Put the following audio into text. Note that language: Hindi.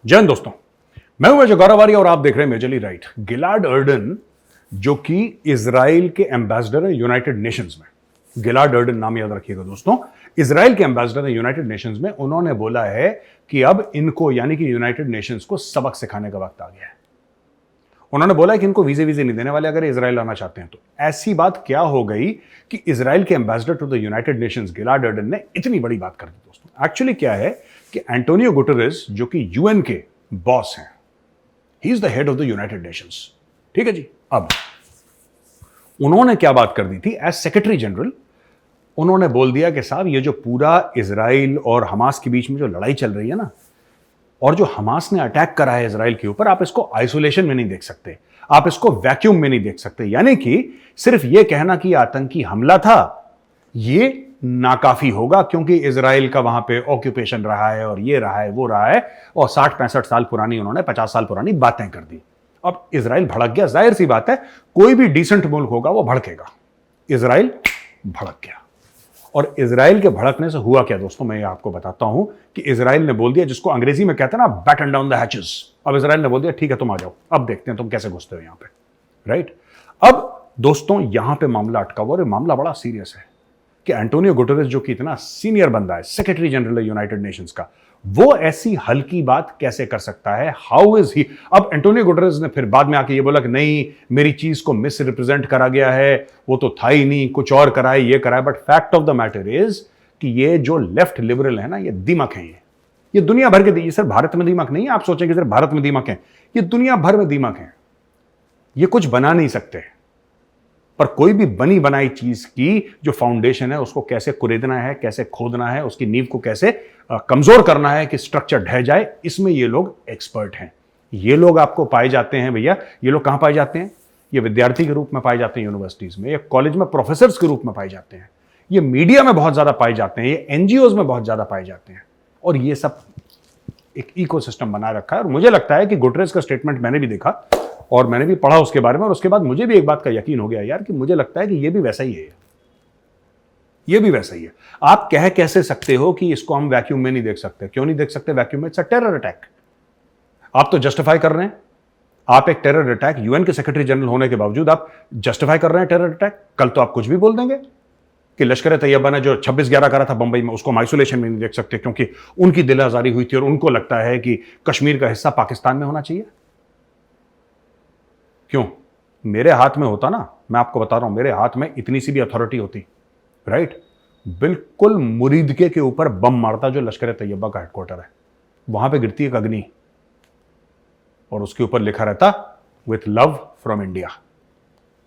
जय हिंद दोस्तों, मैं हूं अजय गौरवारी और आप देख रहे हैं मेजरली राइट। गिलाड अर्डन जो कि इजराइल के एम्बेसडर है यूनाइटेड नेशंस में, गिलाड अर्डन नाम याद रखिएगा दोस्तों, इजराइल के एम्बेसडर है यूनाइटेड नेशंस में। उन्होंने बोला है कि अब इनको यानी कि यूनाइटेड नेशंस को सबक सिखाने का वक्त आ गया है। उन्होंने बोला है कि इनको वीजे नहीं देने वाले अगर इजराइल आना चाहते हैं तो। ऐसी बात क्या हो गई कि इजराइल के ambassador to the United Nations Gilad Erdan ने इतनी बड़ी बात कर दी दोस्तों। एक्चुअली क्या है कि एंटोनियो गुटेरेस जो कि यूएन के बॉस हैं, he is the head of the United Nations, ठीक है जी। अब उन्होंने क्या बात कर दी थी एज सेक्रेटरी जनरल, उन्होंने बोल दिया कि साहब ये जो पूरा इजराइल और हमास के बीच में जो लड़ाई चल रही है ना, और जो हमास ने अटैक करा है इजराइल के ऊपर, आप इसको आइसोलेशन में नहीं देख सकते, आप इसको वैक्यूम में नहीं देख सकते। यानी कि सिर्फ ये कहना कि आतंकी हमला था ये नाकाफी होगा, क्योंकि इजराइल का वहां पे ऑक्यूपेशन रहा है और ये रहा है वो रहा है, और 60-65 साल पुरानी उन्होंने 50 साल पुरानी बातें कर दी। अब इजराइल भड़क गया, जाहिर सी बात है कोई भी डिसेंट मुल्क होगा वो भड़केगा। इजराइल भड़क गया, और इजराइल के भड़कने से हुआ क्या दोस्तों, मैं आपको बताता हूं कि इजराइल ने बोल दिया, जिसको अंग्रेजी में कहते हैं ना बैटन डाउन द हैचेस। अब इजराइल ने बोल दिया ठीक है तुम आ जाओ, अब देखते हैं तुम कैसे घुसते हो यहां पे, राइट। अब दोस्तों यहां पे मामला अटका हुआ, और मामला बड़ा सीरियस है कि एंटोनियो गुटेरेस जो कि इतना सीनियर बंदा है, सेक्रेटरी जनरल है यूनाइटेड नेशंस का, वो ऐसी हल्की बात कैसे कर सकता है, हाउ इज ही। अब एंटोनियो गुटेरेस ने फिर बाद में आके ये बोला कि नहीं मेरी चीज को मिस रिप्रेजेंट करा गया है, वो तो था ही नहीं, कुछ और कराए ये कराए। But fact of the matter is कि ये जो लेफ्ट लिबरल है ना, ये दीमक है, ये दुनिया भर के, ये सिर्फ भारत में दीमक नहीं है, आप सोचेंगे सिर्फ भारत में दीमक है, ये दुनिया भर में दीमक है। ये कुछ बना नहीं सकते, पर कोई भी बनी बनाई चीज की जो फाउंडेशन है उसको कैसे कुरेदना है, कैसे खोदना है, उसकी नींव को कैसे कमजोर करना है कि स्ट्रक्चर ढह जाए, इसमें ये लोग एक्सपर्ट हैं। ये लोग आपको पाए जाते हैं भैया, ये लोग कहां पाए जाते हैं, ये विद्यार्थी के रूप में पाए जाते हैं यूनिवर्सिटीज में, ये कॉलेज में प्रोफेसर के रूप में पाए जाते हैं, ये मीडिया में बहुत ज्यादा पाए जाते हैं, ये एनजीओ में बहुत ज्यादा पाए जाते हैं, और ये सब एक इकोसिस्टम बना रखा है। और मुझे लगता है कि गुटेरेस का स्टेटमेंट मैंने भी देखा और मैंने भी पढ़ा उसके बारे में, और उसके बाद मुझे भी एक बात का यकीन हो गया यार कि मुझे लगता है कि ये भी वैसा ही है, ये भी वैसा ही है। आप कह कैसे सकते हो कि इसको हम वैक्यूम में नहीं देख सकते? क्यों नहीं देख सकते वैक्यूम में? It's a terror attack. आप तो जस्टिफाई कर रहे हैं, आप एक टेरर अटैक, यूएन के सेक्रेटरी जनरल होने के बावजूद आप जस्टिफाई कर रहे हैं टेरर अटैक। कल तो आप कुछ भी बोल देंगे कि लश्कर तैयबा ने जो 26/11 करा था बंबई में, उसको हम आइसोलेशन में नहीं देख सकते क्योंकि उनकी दिल आजारी हुई थी और उनको लगता है कि कश्मीर का हिस्सा पाकिस्तान में होना चाहिए। क्यों? मेरे हाथ में होता ना, मैं आपको बता रहा हूं, मेरे हाथ में इतनी सी भी अथॉरिटी होती, राइट, बिल्कुल मुरीदके के ऊपर बम मारता जो लश्कर तैयबा का हेडक्वार्टर है, वहां पे गिरती एक अग्नि और उसके ऊपर लिखा रहता विथ लव फ्रॉम इंडिया।